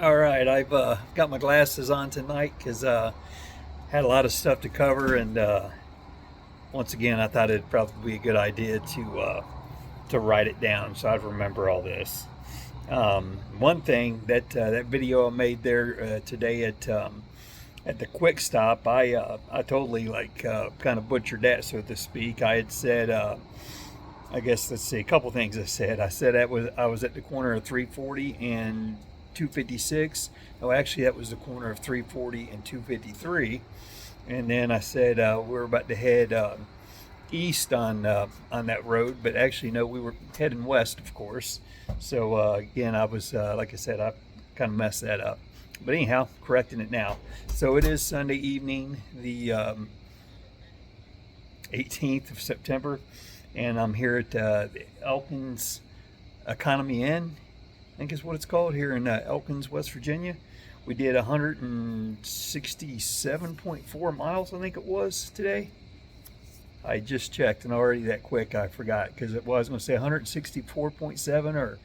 All right, I've got my glasses on tonight because had a lot of stuff to cover, and once again, I thought it'd probably be a good idea to write it down so I'd remember all this. One thing that video I made there today at the quick stop, I totally kind of butchered that, so to speak. I had said. I guess let's see a couple things I said. I was at the corner of 340 and 256. Oh, actually, that was the corner of 340 and 253. And then I said we're about to head east on that road, but actually no, we were heading west, of course. So again, I was like I said, I kind of messed that up. But anyhow, correcting it now. So it is Sunday evening, the 18th of September, and I'm here at the Elkins Economy Inn, I think is what it's called, here in Elkins, West Virginia. We did 167.4 miles, I think it was, today. I just checked, and already that quick I forgot, because I was going to say 164.7 or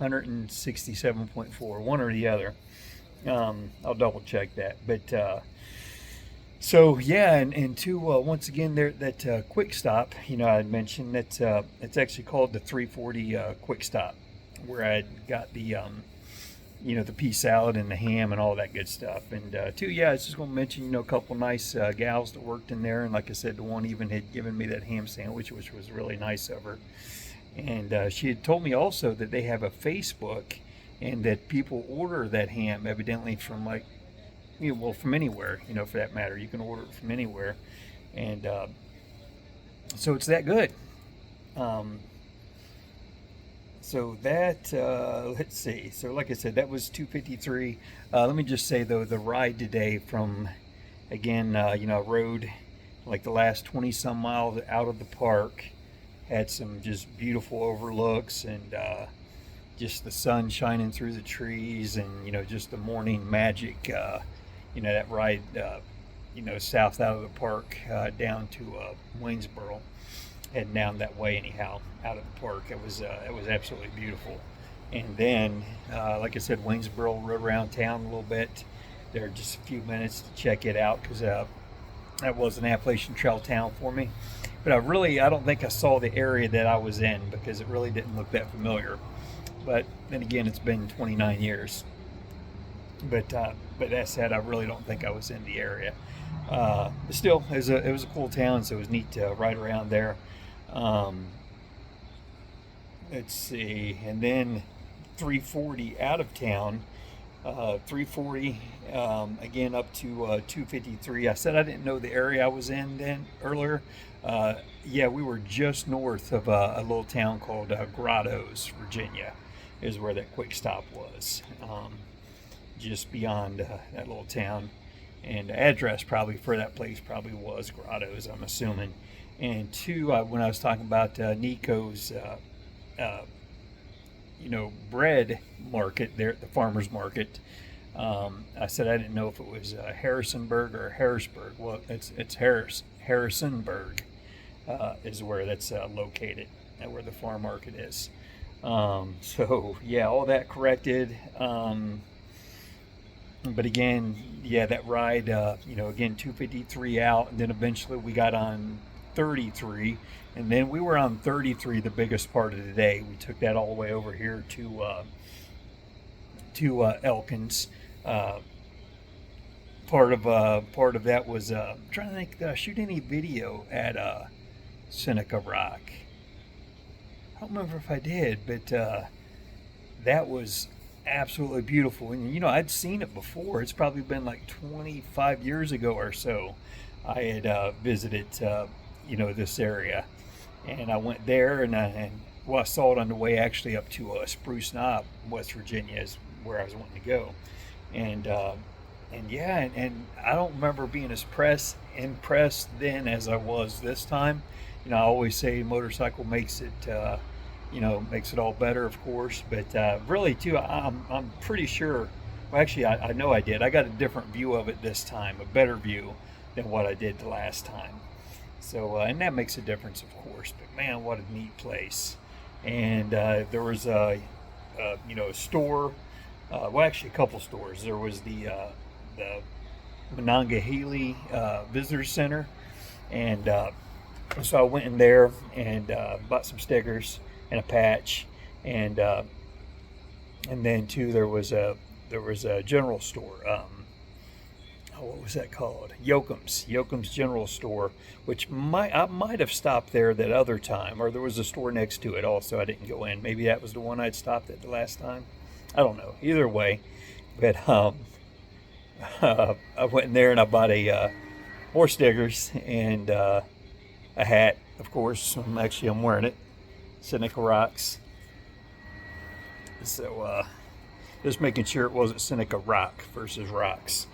167.4, one or the other. I'll double check that. But so yeah, and to once again there that quick stop, I had mentioned that it's actually called the 340 quick stop, where I got the the pea salad and the ham and all that good stuff. And two, yeah, I was just going to mention a couple nice gals that worked in there, and like I said, the one even had given me that ham sandwich, which was really nice of her. And she had told me also that they have a Facebook, and that people order that ham evidently from from anywhere, for that matter. You can order it from anywhere. And so it's that good. So that, let's see. So like I said, that was 253. Let me just say, though, the ride today from, again, I rode like the last 20 some miles out of the park, had some just beautiful overlooks, and just the sun shining through the trees, and just the morning magic. That ride, south out of the park down to Waynesboro, heading down that way anyhow, out of the park. It was absolutely beautiful. And then, like I said, Waynesboro, rode around town a little bit. There just a few minutes to check it out, because that was an Appalachian Trail town for me. But I don't think I saw the area that I was in, because it really didn't look that familiar. But then again, it's been 29 years. But that said, I really don't think I was in the area. But still, it was a cool town, so it was neat to ride around there. Let's see, and then 340 out of town. 340 again up to 253. I said I didn't know the area I was in then earlier. Yeah, we were just north of a little town called Grottoes, Virginia, is where that quick stop was. Just beyond that little town, and the address probably for that place probably was Grottoes, I'm assuming. And two, when I was talking about Nico's bread market there at the farmers market, I said I didn't know if it was Harrisonburg or Harrisburg. Well, it's Harrisonburg is where that's located, where the farm market is. So yeah, all that corrected. But again, yeah, that ride, again, 253 out, and then eventually we got on 33, and then we were on 33 the biggest part of the day. We took that all the way over here to Elkins. Part of that was I'm trying to think, did I shoot any video at Seneca Rock? I don't remember if I did, but that was absolutely beautiful. And I'd seen it before. It's probably been like 25 years ago or so. I had visited this area, and I went there, and I saw it on the way actually up to Spruce Knob, West Virginia, is where I was wanting to go. And yeah, and I don't remember being as impressed then as I was this time. I always say motorcycle makes it makes it all better, of course. But really, too, I'm pretty sure. Well, actually, I know I did. I got a different view of it this time, a better view than what I did the last time. So, and that makes a difference, of course. But man, what a neat place! And there was a store well, actually, a couple stores. There was the Monongahela Visitor Center, and so I went in there and bought some stickers and a patch, and and then too there was a general store. What was that called? Yoakum's General Store, which I might have stopped there that other time, or there was a store next to it also. I didn't go in. Maybe that was the one I'd stopped at the last time. I don't know. Either way, but I went in there and I bought a more stickers and a hat. Of course, I'm wearing it. Seneca Rocks. So just making sure it wasn't Seneca Rock versus Rocks,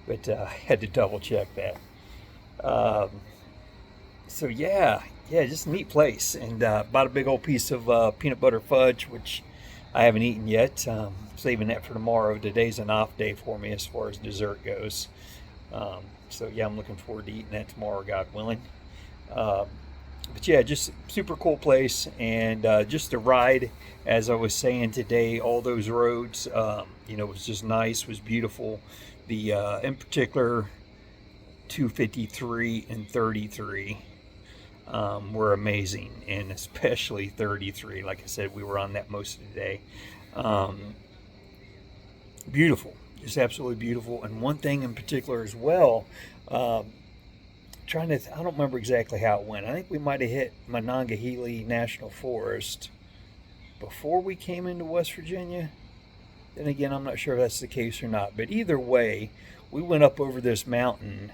but I had to double check that. Um, so yeah, just a neat place, and bought a big old piece of peanut butter fudge, which I haven't eaten yet. Saving that for tomorrow. Today's an off day for me as far as dessert goes. So yeah, I'm looking forward to eating that tomorrow, God willing. Um, but yeah, just super cool place, and just the ride, as I was saying today, all those roads, was just nice, was beautiful. The in particular, 253 and 33 were amazing, and especially 33. Like I said, we were on that most of the day. Um, Beautiful, just absolutely beautiful. And one thing in particular as well. Um, I don't remember exactly how it went. I think we might have hit Monongahela National Forest before we came into West Virginia. Then again, I'm not sure if that's the case or not. But either way, we went up over this mountain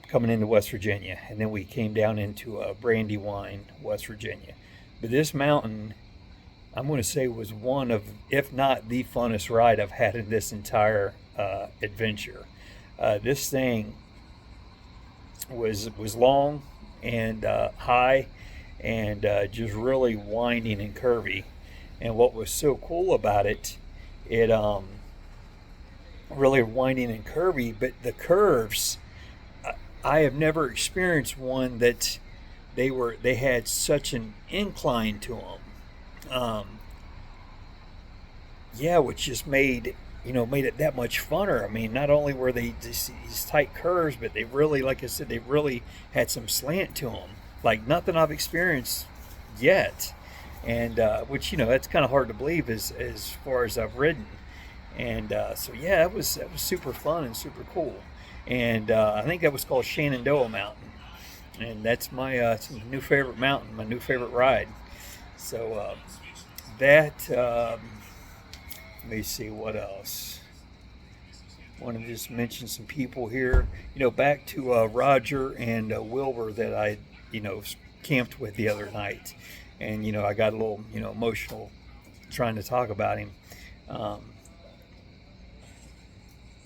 coming into West Virginia, and then we came down into Brandywine, West Virginia. But this mountain, I'm going to say, was one of, if not the funnest ride I've had in this entire adventure. This thing was long and high, and just really winding and curvy. And what was so cool about it, it really winding and curvy, but the curves, I have never experienced one that they had such an incline to them. Yeah, which just made it that much funner. I mean, not only were they just these tight curves, but they really, like I said, they really had some slant to them, like nothing I've experienced yet. And which that's kind of hard to believe as far as I've ridden. And so yeah, that was super fun and super cool. And I think that was called Shenandoah Mountain, and that's my it's my new favorite mountain, my new favorite ride. So that. Let me see what else. Want to just mention some people here. Back to Roger and Wilbur that I, camped with the other night, and I got a little, emotional trying to talk about him. Um,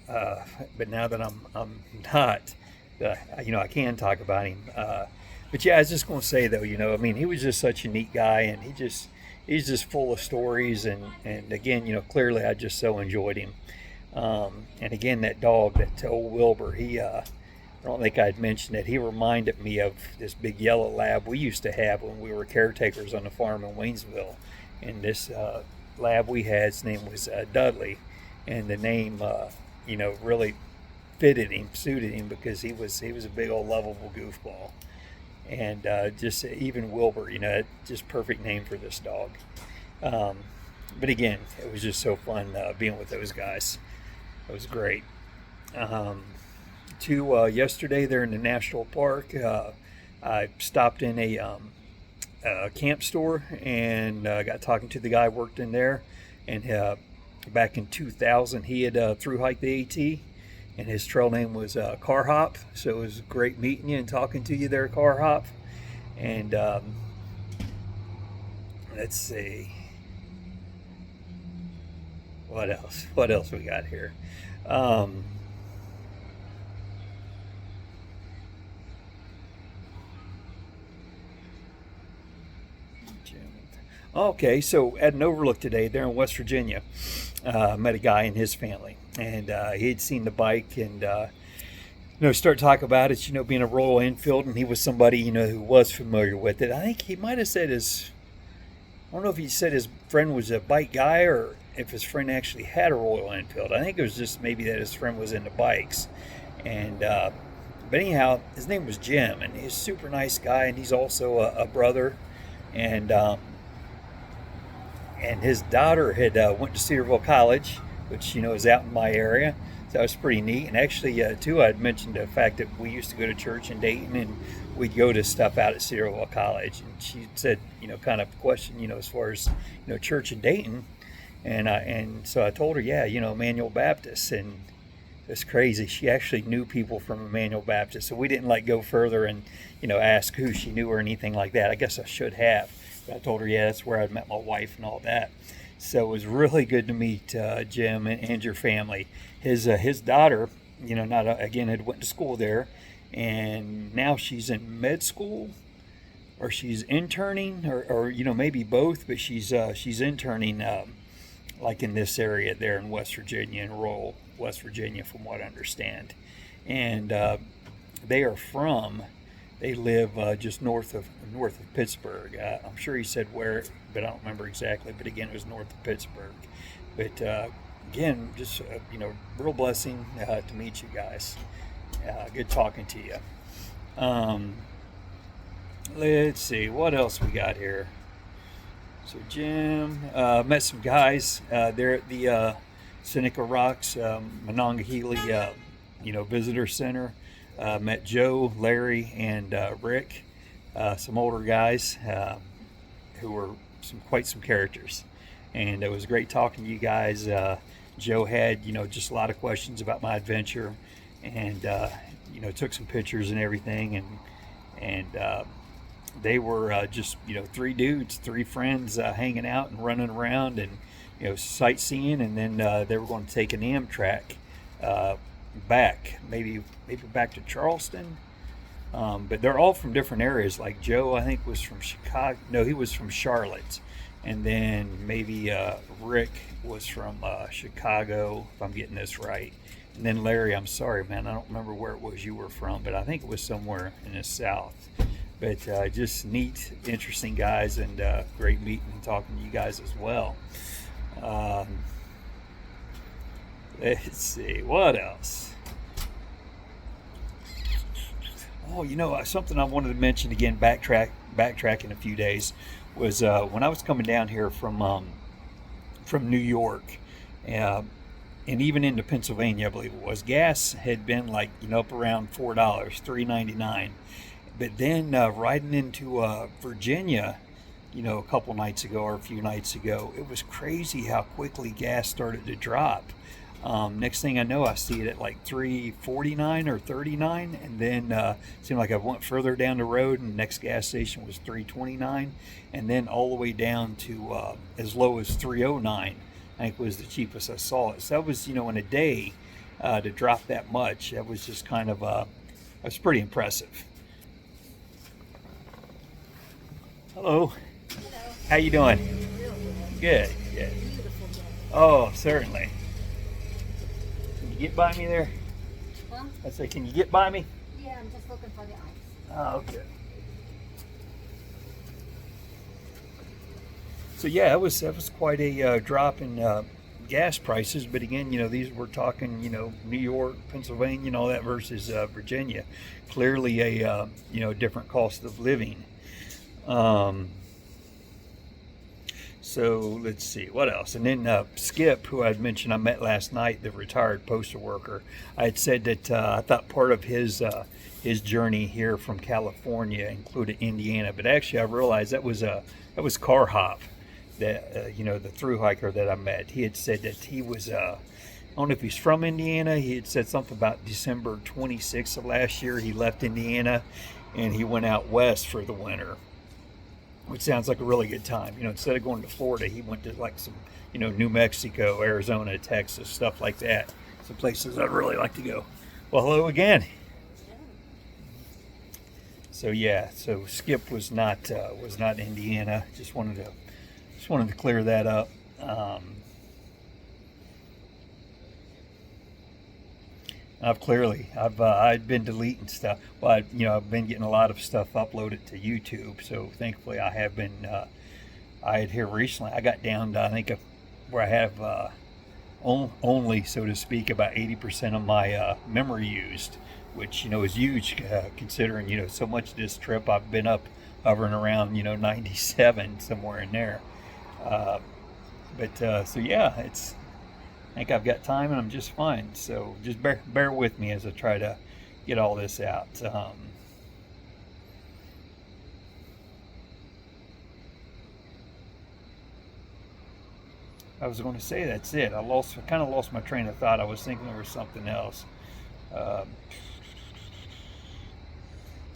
but now that I'm not, I can talk about him. But yeah, I was just going to say though, I mean, he was just such a neat guy, and he's just full of stories, and again, clearly I just so enjoyed him. And again, that dog, that old Wilbur, I don't think I'd mentioned it. He reminded me of this big yellow lab we used to have when we were caretakers on the farm in Waynesville. And this lab we had, his name was Dudley, and the name, really suited him because he was a big old lovable goofball. And just even Wilbur, just perfect name for this dog. But again, it was just so fun being with those guys. It was great. Yesterday there in the national park, I stopped in a camp store and got talking to the guy who worked in there. And back in 2000, he had thru hiked the AT. And his trail name was Car Hop, so it was great meeting you and talking to you there, Car Hop. And let's see, what else? What else we got here? Um, okay, so at an overlook today there in West Virginia, met a guy and his family, and he had seen the bike, and start talking about it, being a Royal Enfield, and he was somebody, who was familiar with it. I think he might have said I don't know if he said his friend was a bike guy, or if his friend actually had a Royal Enfield. I think it was just maybe that his friend was into bikes. And but anyhow, his name was Jim, and he's a super nice guy, and he's also a brother. And his daughter had went to Cedarville College, which is out in my area. So that was pretty neat. And actually, too, I'd mentioned the fact that we used to go to church in Dayton, and we'd go to stuff out at Cedarville College. And she said, kind of question, as far as church in Dayton, and so I told her, yeah, Emmanuel Baptist, and it's crazy. She actually knew people from Emmanuel Baptist, so we didn't go further and ask who she knew or anything like that. I guess I should have. But I told her, yeah, that's where I'd met my wife and all that. So it was really good to meet Jim and your family. His daughter, again, had went to school there, and now she's in med school, or she's interning, or maybe both. But she's interning in this area there in West Virginia, in rural West Virginia, from what I understand. And they live just north of Pittsburgh. I'm sure he said where, but I don't remember exactly. But again, it was north of Pittsburgh. But again, just real blessing to meet you guys. Good talking to you. Let's see what else we got here. So Jim, met some guys there at the Seneca Rocks Monongahela Visitor Center. Met Joe, Larry, and Rick, some older guys who were quite some characters, and it was great talking to you guys. Joe had just a lot of questions about my adventure, and took some pictures and everything, and they were just three dudes, three friends hanging out and running around and sightseeing, and then they were going to take an Amtrak back, maybe back to Charleston, but they're all from different areas. Like Joe, I think, was from Chicago. No, he was from Charlotte, and then maybe Rick was from Chicago, if I'm getting this right. And then Larry, I'm sorry, man, I don't remember where it was you were from, but I think it was somewhere in the South. But just neat, interesting guys, and great meeting and talking to you guys as well. Let's see, what else? Oh, something I wanted to mention again, backtracking a few days, was when I was coming down here from New York, and even into Pennsylvania, I believe it was, gas had been up around $4, $3.99. But then riding into Virginia, a couple nights ago or a few nights ago, it was crazy how quickly gas started to drop. Next thing I know, I see it at $3.49 or $3.39, and then it seemed like I went further down the road, and the next gas station was $3.29, and then all the way down to as low as $3.09. I think was the cheapest I saw it. So that was, in a day, to drop that much. That was just kind of that's pretty impressive. Hello. Hello. How you doing? Real Good. Good. beautiful day. Oh, certainly. Can you get by me there? Huh? I say, can you get by me? Yeah, I'm just looking for the ice. Oh, okay. So yeah, that was quite a drop in gas prices. But again, these we're talking, New York, Pennsylvania, and all that versus Virginia. Clearly a different cost of living. So let's see what else. And then Skip, who I'd mentioned I met last night, the retired postal worker, I had said that I thought part of his journey here from California included Indiana, but actually I realized that was Car Hop, that the through hiker that I met. He had said that he was I don't know if he's from Indiana. He had said something about December 26th of last year he left Indiana and he went out west for the winter, which sounds like a really good time. Instead of going to Florida, he went to some, New Mexico, Arizona, Texas, stuff like that. Some places I'd really like to go. Well, hello again. So yeah, so Skip was not Indiana. Just wanted to clear that up. I'd been deleting stuff. Well, I've been getting a lot of stuff uploaded to YouTube. So thankfully, I have been. I had here recently. I got down to, I think, where I have only, so to speak, about 80% of my memory used, which is huge, considering so much of this trip I've been up hovering around 97 somewhere in there. Uh, but so yeah, I think I've got time and I'm just fine. So just bear with me as I try to get all this out. I was going to say that's it. I kind of lost my train of thought. I was thinking there was something else. Um,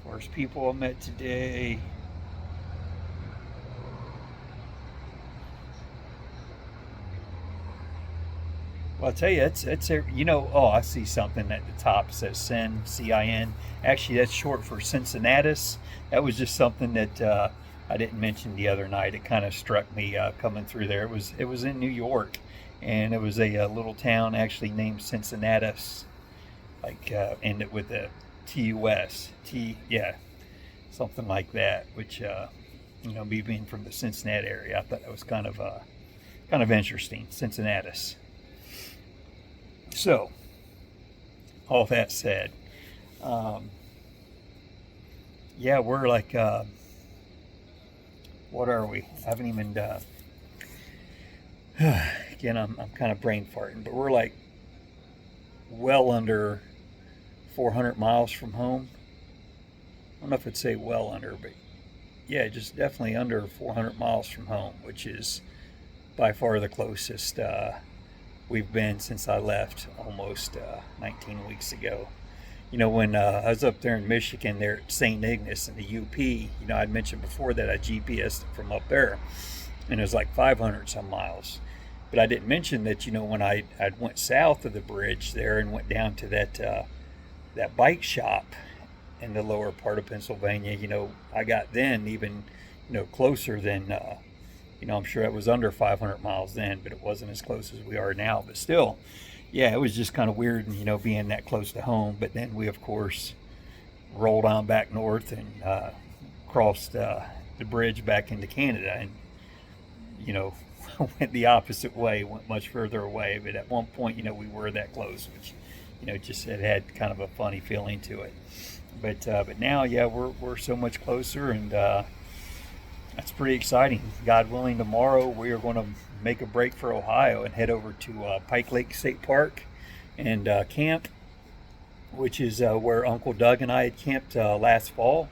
Worst people I met today. Well, I'll tell you, oh, I see something at the top. It says CIN, CIN. Actually, that's short for Cincinnatus. That was just something that I didn't mention the other night. It kind of struck me coming through there. It was in New York, and it was a little town actually named Cincinnatus, like ended with a TUS, yeah, something like that. Which me being from the Cincinnati area, I thought that was kind of interesting, Cincinnatus. So, all that said, yeah, we're like, what are we? I haven't even, again, I'm kind of brain farting, but we're like well under 400 miles from home. I don't know if I'd say well under, but yeah, just definitely under 400 miles from home, which is by far the closest we've been since I left almost 19 weeks ago. When I was up there in Michigan, there at St. Ignace in the UP, I'd mentioned before that I GPSed from up there, and it was like 500 some miles. But I didn't mention that, when I went south of the bridge there and went down to that bike shop in the lower part of Pennsylvania, I got then even, closer than I'm sure it was under 500 miles then, but it wasn't as close as we are now. But still, yeah, it was just kind of weird, being that close to home. But then we, of course, rolled on back north and crossed the bridge back into Canada and, went the opposite way, went much further away. But at one point, we were that close, which, just it had kind of a funny feeling to it. But now, yeah, we're so much closer, and that's pretty exciting. God willing, tomorrow we are going to make a break for Ohio and head over to Pike Lake State Park and camp, which is where Uncle Doug and I had camped last fall.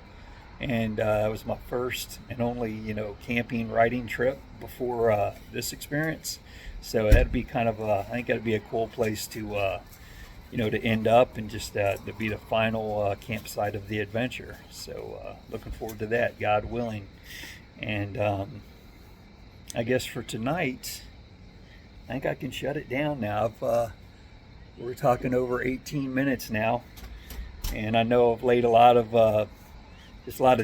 And it was my first and only, camping riding trip before this experience. So that'd be I think that'd be a cool place to, to end up and just to be the final campsite of the adventure. So looking forward to that, God willing. And I guess for tonight, I think I can shut it down now. We're talking over 18 minutes now, and I know I've laid a lot of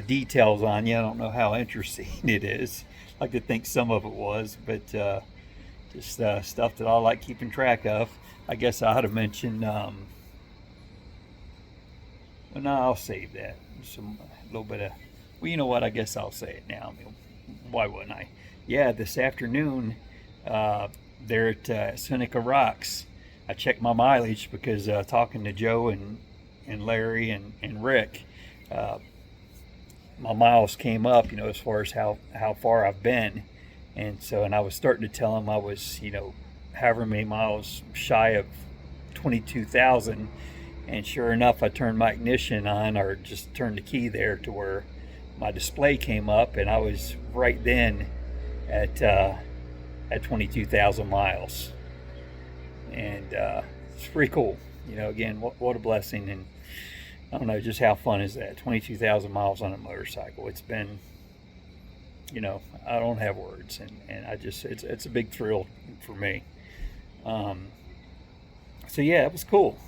details on you. I don't know how interesting it is. I like to think some of it was, but just stuff that I like keeping track of. I guess I ought to mention. Well, no, I'll save that. A little bit of. Well, you know what? I guess I'll say it now. I mean, why wouldn't I? Yeah, this afternoon, there at Seneca Rocks, I checked my mileage because talking to Joe and Larry and Rick, my miles came up, as far as how far I've been. And I was starting to tell them I was, however many miles shy of 22,000. And sure enough, I turned my ignition on, or just turned the key there to where my display came up, and I was right then at 22,000 miles. And it's pretty cool. Again, what a blessing. And I don't know, just how fun is that? 22,000 miles on a motorcycle. It's been, I don't have words. And I just, it's a big thrill for me. So yeah, it was cool.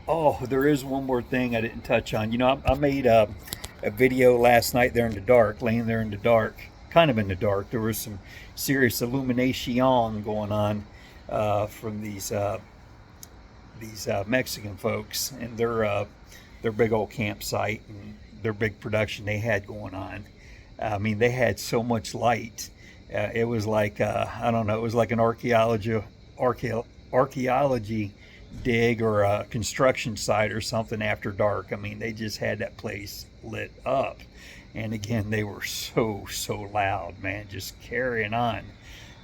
Oh, there is one more thing I didn't touch on. I made a video last night there in the dark, laying there in the dark, kind of in the dark. There was some serious illumination going on from these Mexican folks and their big old campsite and their big production they had going on. I mean, they had so much light, It was like I don't know. It was like an archaeology dig or a construction site or something after dark. I mean, they just had that place lit up. And again, they were so loud, man, just carrying on,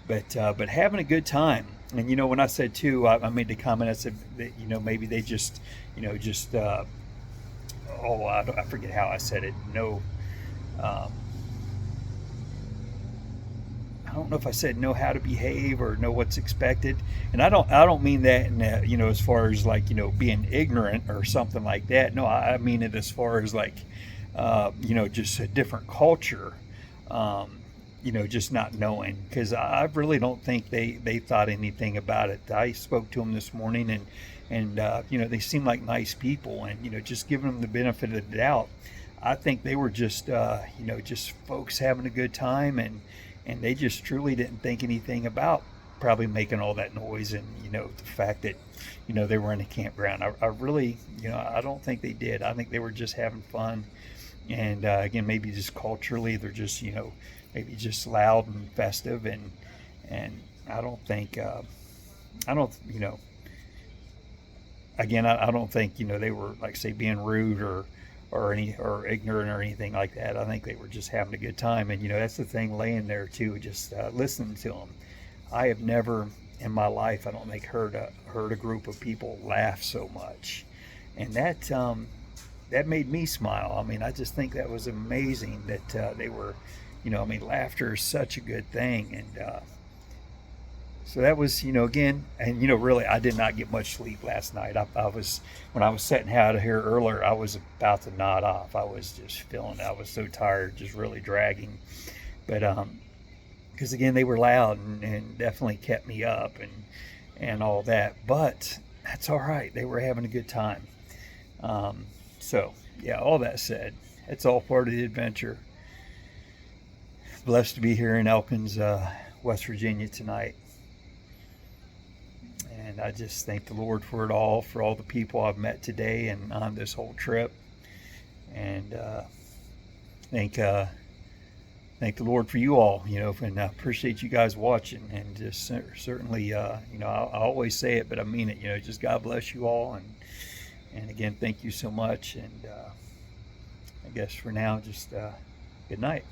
but having a good time. And when I said too, I made the comment. I said that maybe they just just oh, I forget how I said it. No, um, I don't know if I said know how to behave or know what's expected. And I don't mean that in as far as like being ignorant or something like that. No, I mean it as far as like just a different culture. Um, just not knowing, because I really don't think they thought anything about it. I spoke to them this morning, and they seem like nice people, and just giving them the benefit of the doubt. I think they were just just folks having a good time, and they just truly didn't think anything about probably making all that noise, and the fact that they were in a campground. I really I don't think they did. I think they were just having fun, and again, maybe just culturally they're just maybe just loud and festive, and I don't think I don't again, I don't think they were, like, say, being rude or ignorant or anything like that. I think they were just having a good time, and that's the thing, laying there too, just listening to them. I have never in my life, I don't think, heard a group of people laugh so much, and that made me smile. I mean, I just think that was amazing that they were, I mean, laughter is such a good thing, and so that was, again, and really, I did not get much sleep last night. I was, when I was setting out of here earlier, I was about to nod off. I was just feeling, I was so tired, just really dragging. But because again, they were loud, and definitely kept me up, and all that. But that's all right. They were having a good time. So yeah, all that said, it's all part of the adventure. Blessed to be here in Elkins, West Virginia tonight. And I just thank the Lord for it all, for all the people I've met today and on this whole trip. And thank the Lord for you all, and I appreciate you guys watching. And just certainly, I always say it, but I mean it. Just God bless you all, and again, thank you so much. And I guess for now, just good night.